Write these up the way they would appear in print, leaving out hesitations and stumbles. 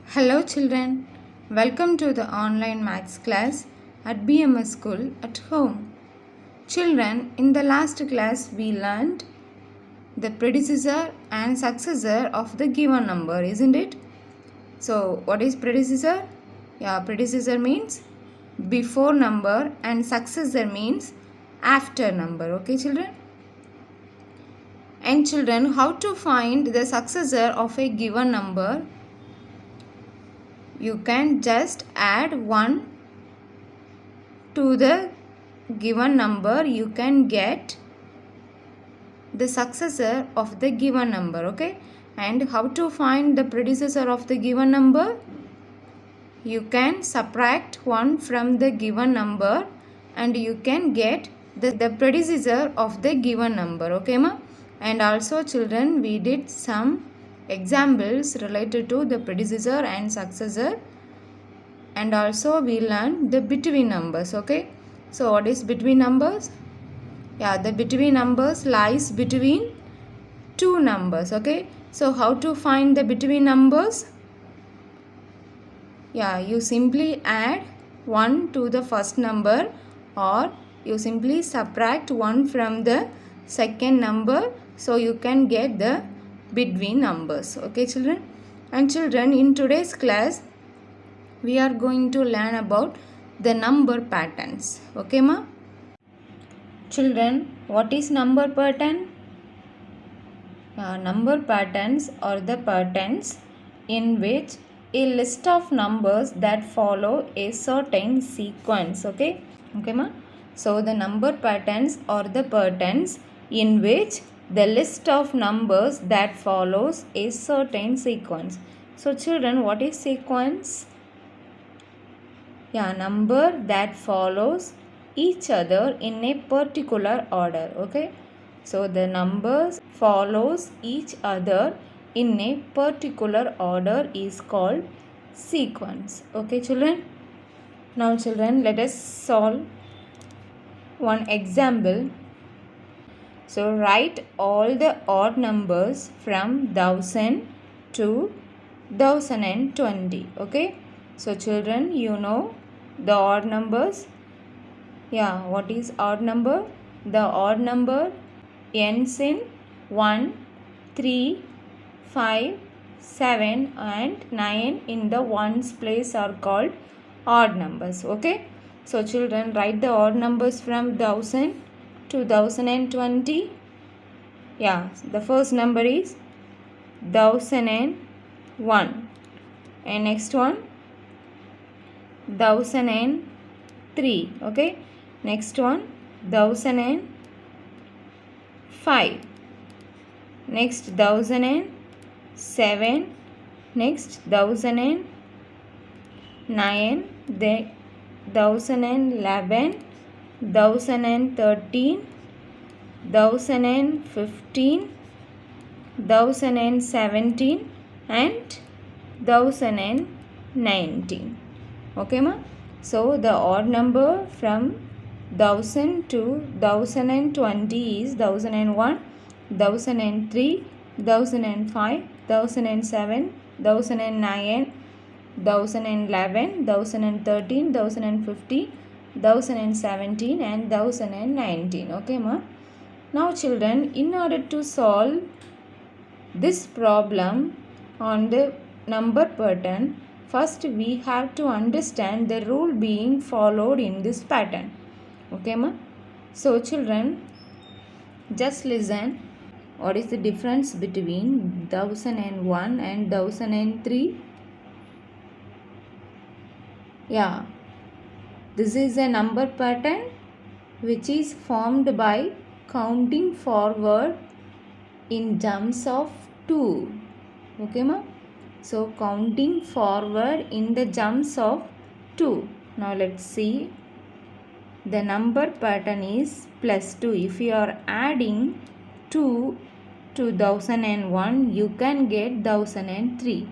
Hello children, welcome to the online maths class at BMS School at home. Children, in the last class we learned the predecessor and successor of the given number, isn't it? So, what is predecessor? Yeah, predecessor means before number and successor means after number. Okay children? And children, how to find the successor of a given number? You can just add 1 to the given number. You can get the successor of the given number. Okay, and how to find the predecessor of the given number? You can subtract 1 from the given number and you can get the predecessor of the given number. Okay ma? And also children, we did some examples related to the predecessor and successor, and also we learned the between numbers. Okay, so what is between numbers? Yeah, the between numbers lies between two numbers. Okay, so how to find the between numbers? Yeah, you simply add 1 to the first number, or you simply subtract 1 from the second number, so you can get the between numbers. Okay children? And children, in today's class we are going to learn about the number patterns. Okay ma? Children, what is number pattern? Number patterns are the patterns in which a list of numbers that follow a certain sequence. Okay ma? So the number patterns are the patterns in which the list of numbers that follows a certain sequence. So children, what is sequence? Yeah, number that follows each other in a particular order. Okay, so the numbers follows each other in a particular order is called sequence. Okay children? Now children, let us solve one example. So write all the odd numbers from 1000 to 1020. Okay, so children, you know the odd numbers. Yeah, what is odd number? The odd number ends in 1, 3, 5, 7 and 9 in the ones place are called odd numbers. Okay, so children, write the odd numbers from 1000 to 1020. Yeah, the first number is 1001 and next one 1003. Okay, next one 1005, next 1007, next 1009, then 1011, 1013, 1015, 1017 and 1019. Okay ma? So the odd number from 1000 to 1020 is 1001, 1003, 1005, 1007, 1009, 1011, 1013, 1015, 1017 and 1019. Okay ma? Now children, in order to solve this problem on the number pattern, first we have to understand the rule being followed in this pattern. Okay ma? So children, just listen. What is the difference between 1001 and 1003? Yeah, this is a number pattern which is formed by counting forward in jumps of 2. Okay ma? So counting forward in the jumps of 2. Now let's see. The number pattern is plus 2. If you are adding 2 to 1001, you can get 1003.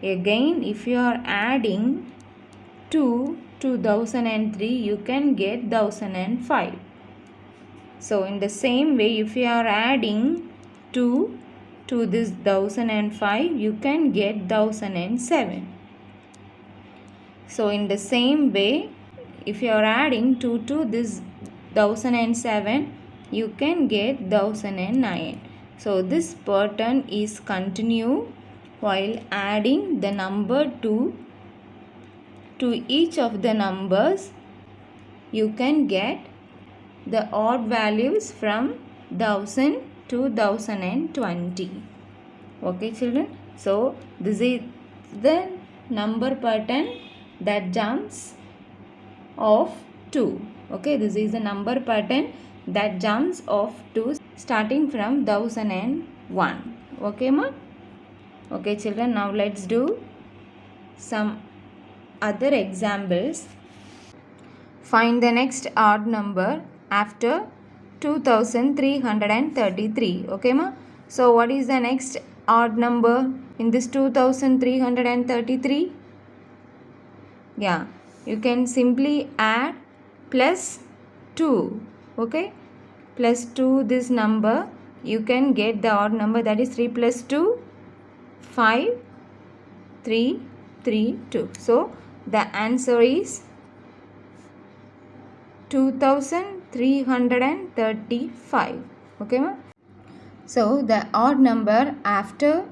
Again, if you are adding 2 2003, you can get 1005. So in the same way, if you are adding 2 to this 1005, you can get 1007. So in the same way, if you are adding 2 to this 1007, you can get 1009. So this pattern is continue while adding the number 2 to each of the numbers. You can get the odd values from 1000 to 1020. Okay children, so this is the number pattern that jumps of 2. Okay, this is the number pattern that jumps of 2 starting from 1001. Okay ma? Okay children, now let's do some other examples. Find the next odd number after 2333. Okay ma? So what is the next odd number in this 2333? Yeah, you can simply add plus 2. Okay, plus 2 this number, you can get the odd number, that is 3 plus 2, 5, 3, 3, 2. So the answer is 2335. Okay ma? So the odd number after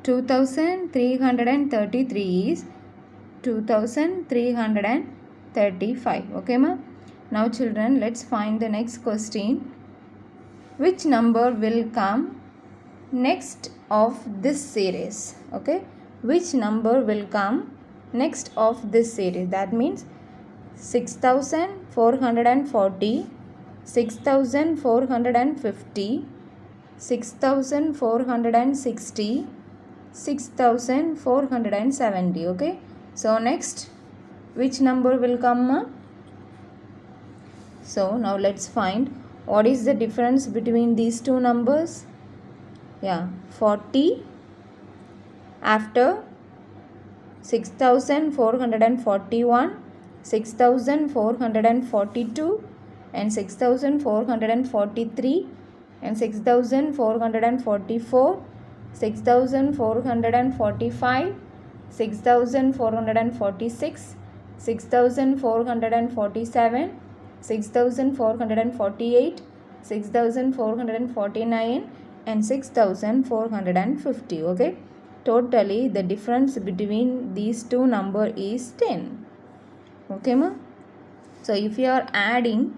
2333 is 2335. Okay ma? Now children, let's find the next question. Which number will come next of this series? Okay, which number will come next of this series? That means 6440, 6450, 6460, 6470. Okay, so next which number will come? So now let's find what is the difference between these two numbers. Yeah, 40 after 6441, 6442 and 6443 and 6444, 6445, 6446, 6447, 6448, 6449 and 6450. Okay, totally the difference between these two number is 10. Okay ma? So if you are adding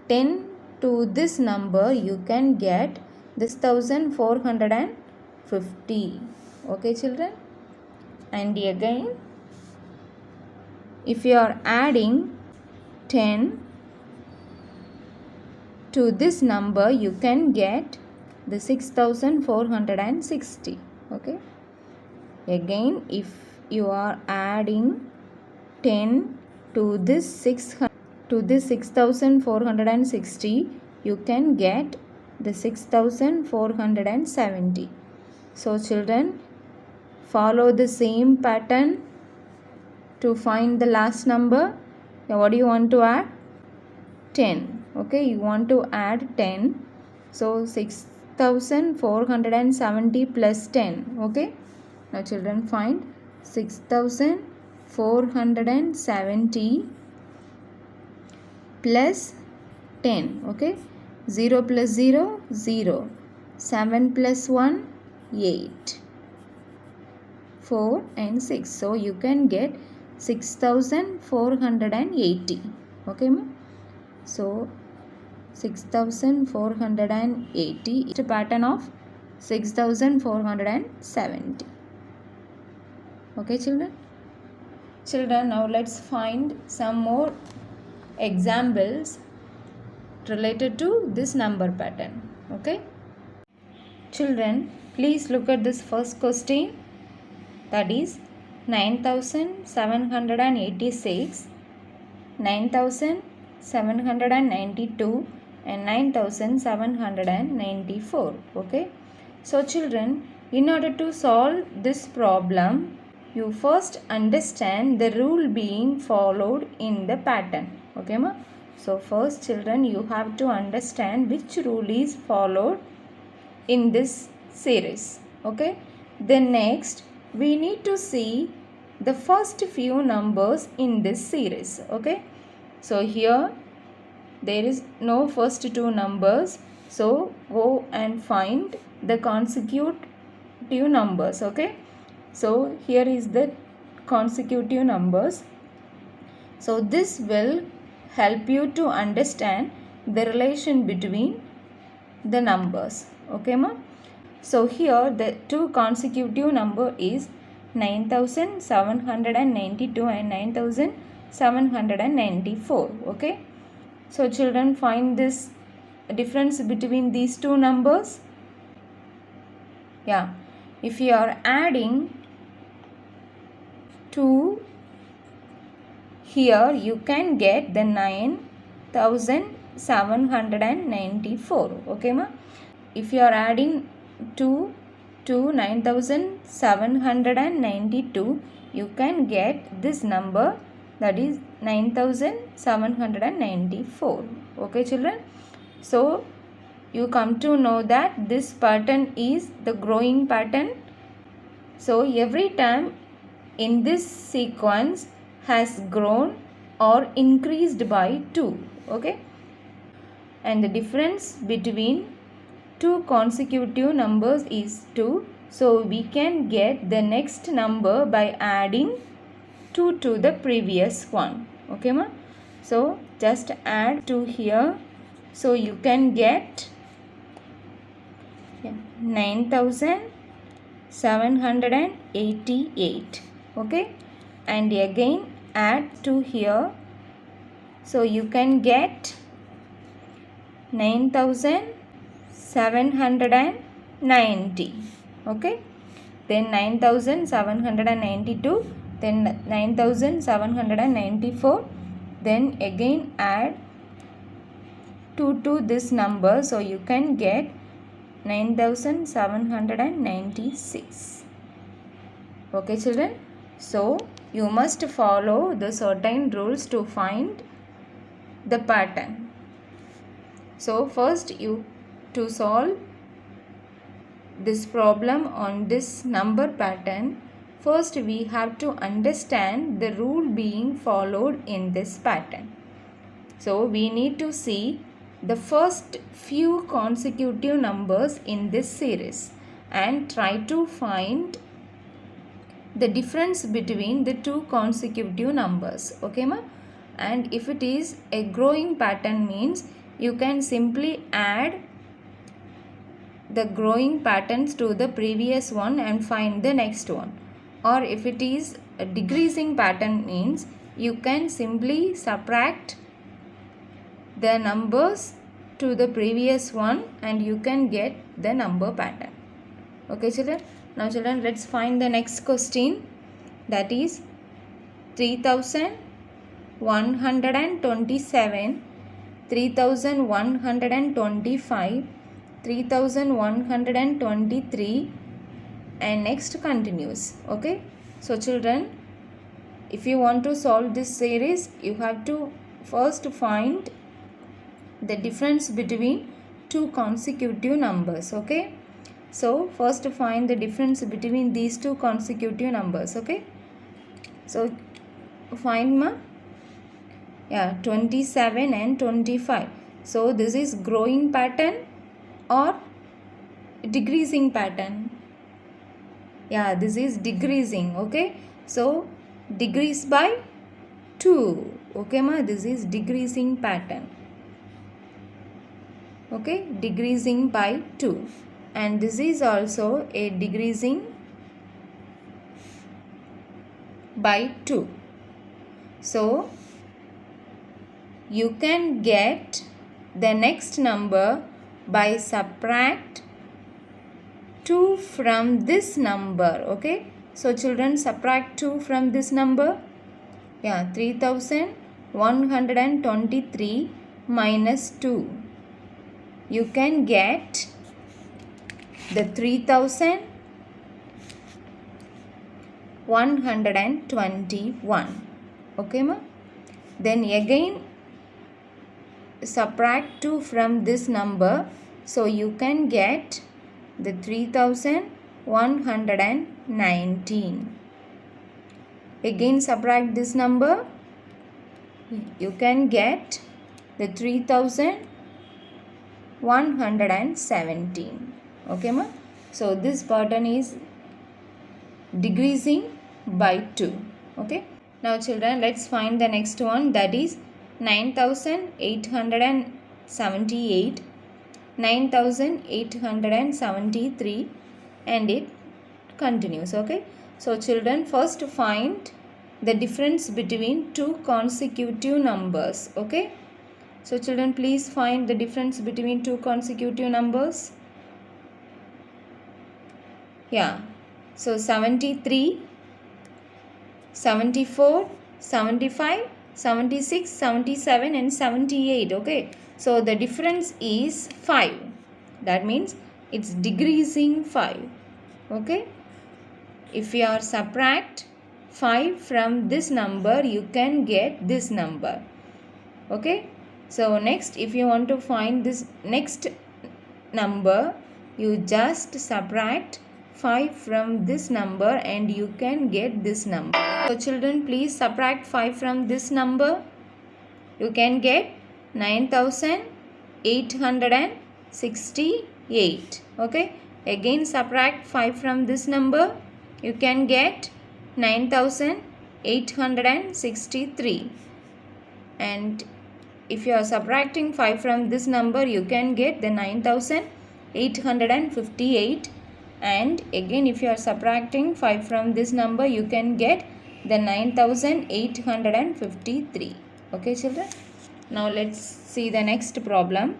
10 to this number, you can get this 1450. Okay children, and again if you are adding 10 to this number, you can get the 6460. Okay, again if you are adding 10 to this 6460, you can get the 6470. So children, follow the same pattern to find the last number. Now what do you want to add? 10. Okay, you want to add 10. So 6470 plus 10. Okay, now children, find 6470 plus 10. Okay, 0 plus 0, 0. 7 plus 1, 8. 4 and 6. So you can get 6480. Okay ma? So 6480 is a pattern of 6470. Okay children? Children, now let's find some more examples related to this number pattern. Okay children, please look at this first question, that is 9786, 9792 and 9794. Okay, so children, in order to solve this problem, you first understand the rule being followed in the pattern. Okay, ma? So first, children, you have to understand which rule is followed in this series. Okay, then next we need to see the first few numbers in this series. Okay, so here there is no first two numbers, so go and find the consecutive numbers. Okay, so here is the consecutive numbers. So this will help you to understand the relation between the numbers. Okay, ma? So here the two consecutive number is 9792 and 9794. Okay, so children, find this difference between these two numbers. Yeah, if you are adding 2 here, you can get the 9794. Okay, ma? If you are adding 2 to 9792, you can get this number, that is 9794. Okay, children? So you come to know that this pattern is the growing pattern. So every time in this sequence has grown or increased by 2. Okay, and the difference between two consecutive numbers is 2. So we can get the next number by adding 2 to the previous one. Okay, ma? So just add 2 here. So you can get 9788. Okay, and again add 2 here. So you can get 9790. Okay, then 9792, then 9794, then again add 2 to this number, so you can get 9796. Okay, children, so you must follow the certain rules to find the pattern. So first, to solve this problem on this number pattern, first we have to understand the rule being followed in this pattern. So we need to see the first few consecutive numbers in this series and try to find the difference between the two consecutive numbers. Okay, ma? And if it is a growing pattern, means you can simply add the growing patterns to the previous one and find the next one. Or if it is a decreasing pattern, means you can simply subtract the numbers to the previous one and you can get the number pattern. Okay, children? Now children, let's find the next question, that is 3127, 3125, 3123, and next continues. Okay, so children, if you want to solve this series, you have to first find the difference between two consecutive numbers. Okay, so first find the difference between these two consecutive numbers. Okay, so find, ma? Yeah, 27 and 25. So this is growing pattern or decreasing pattern? Yeah, this is decreasing. Okay, so decrease by 2. Okay, ma? This is decreasing pattern. Okay, decreasing by 2, and this is also a decreasing by 2. So you can get the next number by subtract 2 from this number. Okay, so children, subtract 2 from this number. Yeah, 3123 minus 2. You can get the 3000 121. Okay ma? Then again subtract 2 from this number, so you can get the 3119. Again subtract this number, you can get the 3117. Okay ma? So this pattern is decreasing by 2. Okay. Now children, let's find the next one, that is 9878, 9873, and it continues. Okay. So children, first find the difference between two consecutive numbers. Okay. So children, please find the difference between two consecutive numbers. Yeah. So 73, 74, 75, 76, 77 and 78. Okay. So the difference is 5. That means it's decreasing 5. Okay. If you are subtract 5 from this number, you can get this number. Okay. So next, if you want to find this next number, you just subtract 5 from this number and you can get this number. So children, please subtract 5 from this number. You can get 9868. Okay. Again subtract 5 from this number. You can get 9863. And if you are subtracting 5 from this number, you can get the 9858. And again, if you are subtracting 5 from this number, you can get the 9853. Okay children. Now let's see the next problem,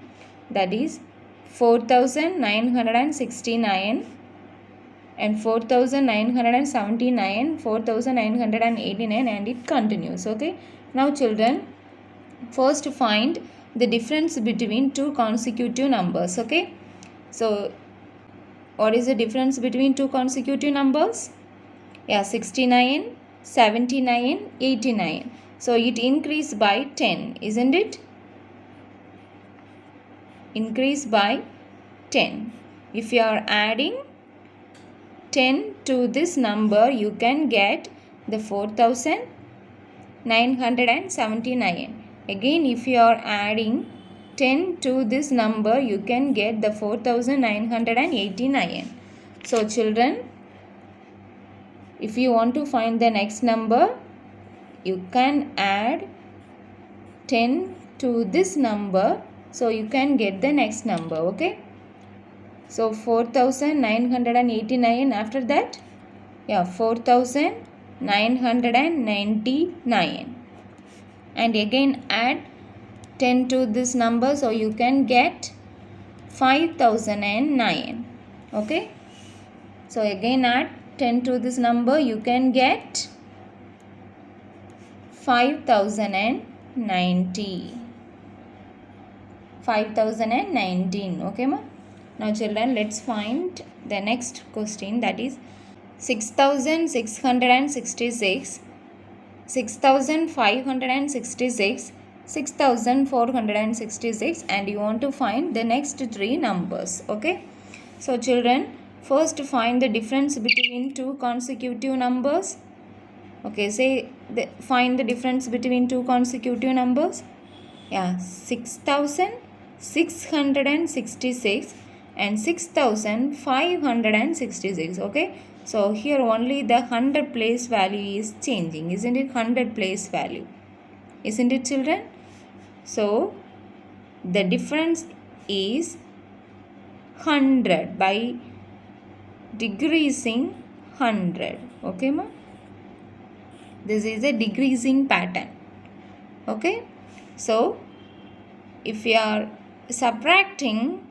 that is 4969 and 4979, 4989, and it continues. Okay. Now children, first find the difference between two consecutive numbers. Okay. So what is the difference between two consecutive numbers? Yeah, 69, 79, 89. So it increased by 10, isn't it? Increase by 10. If you are adding 10 to this number, you can get the 4979. Again, if you are adding 10 to this number, you can get the 4989. So children, if you want to find the next number, you can add 10 to this number, so you can get the next number. Okay. So 4989, after that, yeah, 4999, and again add 10 to this number, so you can get 5009. Okay. So again add 10 to this number, you can get 5090. 5019. Okay ma? Now children, let's find the next question, that is 6666, 6566, 6466, and you want to find the next three numbers. Okay. So children, first find the difference between two consecutive numbers. Okay, find the difference between two consecutive numbers. Yeah, 6666 and 6566. Okay. So here only the 100 place value is changing, isn't it? 100 place value, isn't it children? So the difference is 100 by decreasing 100. Okay ma? This is a decreasing pattern. Okay. So if you are subtracting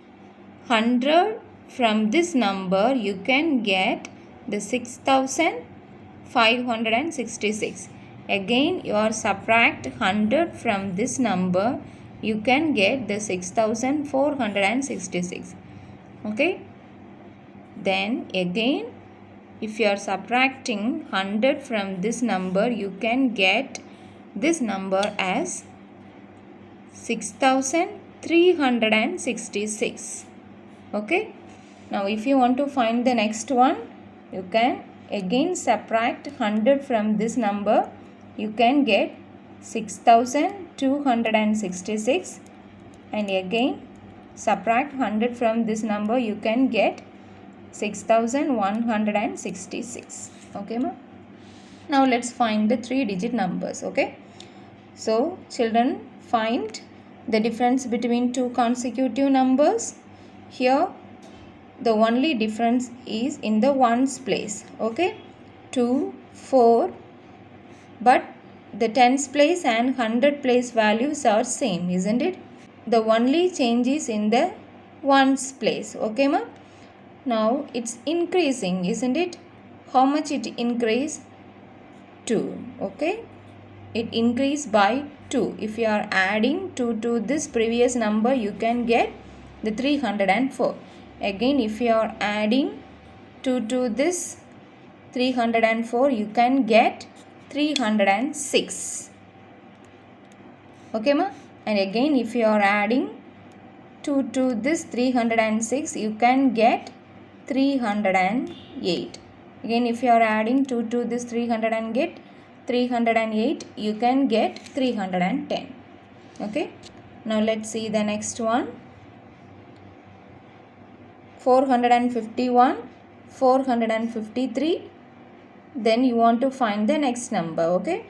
100 from this number, you can get the 6566. Again you are subtract 100 from this number, you can get the 6466. Okay. Then again if you are subtracting 100 from this number, you can get this number as 6366. Okay. Now if you want to find the next one, you can again subtract 100 from this number. You can get 6266, and again subtract 100 from this number. You can get 6166. Okay, ma? Now let's find the 3-digit numbers. Okay. So children, find the difference between two consecutive numbers. Here the only difference is in the ones place. Okay, 2, 4, but the tens place and 100 place values are same, isn't it? The only change is in the ones place. Okay, ma? Now it's increasing, isn't it? How much it increase? 2. Okay, it increased by 2. If you are adding 2 to this previous number, you can get the 304. Again, if you are adding 2 to this 304, you can get 306. Okay, ma? And again, if you are adding 2 to this 306, you can get 308. Again, if you are adding 2 to this 308, you can get 310. Okay. Now let's see the next one. 451, 453. Then you want to find the next number. Okay.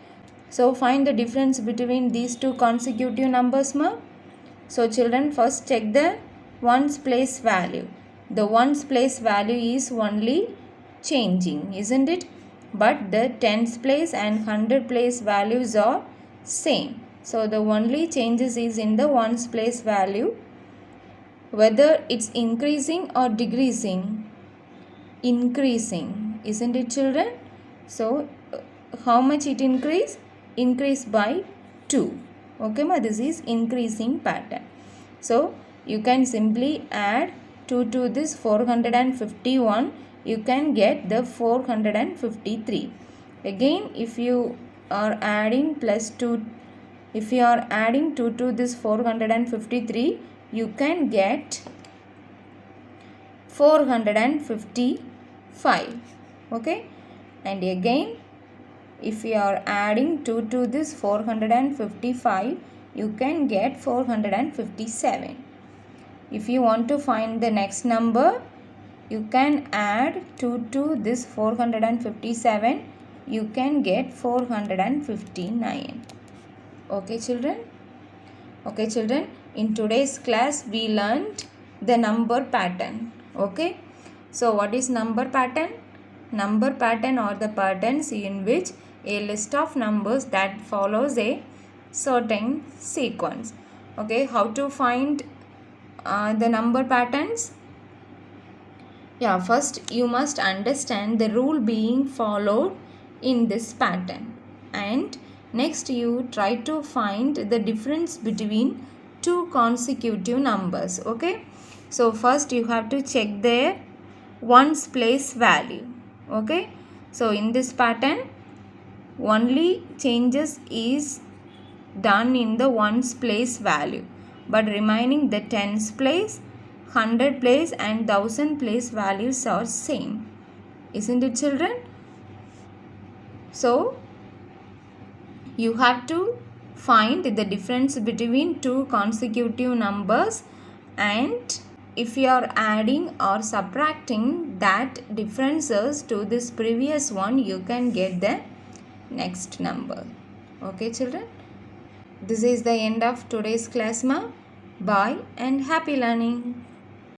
So find the difference between these two consecutive numbers, ma. So children, first check the ones place value. The ones place value is only changing, isn't it? But the tens place and 100 place values are same. So the only changes is in the ones place value. Whether it's increasing or decreasing? Increasing, isn't it, children? So how much it increase? Increase by 2. Okay, ma? This is increasing pattern. So you can simply add 2 to this 451. You can get the 453. Again, if you are adding plus 2, if you are adding 2 to this 453, you can get 455. Okay. And again, if you are adding 2 to this 455, you can get 457. If you want to find the next number, you can add 2 to this 457. You can get 459. Okay, children? Okay, children. In today's class, we learned the number pattern. Okay. So, what is number pattern? Number pattern are the patterns in which a list of numbers that follows a certain sequence. Okay. How to find the number patterns? Yeah, first you must understand the rule being followed in this pattern, and next you try to find the difference between two consecutive numbers. Okay, so first you have to check their ones place value. Okay, so in this pattern only changes is done in the ones place value, but remaining the tens place, 100 place and 1000 place values are same, isn't it, children? So you have to find the difference between two consecutive numbers, and if you are adding or subtracting that differences to this previous one, you can get the next number. Okay, children? This is the end of today's class, ma. Bye and happy learning.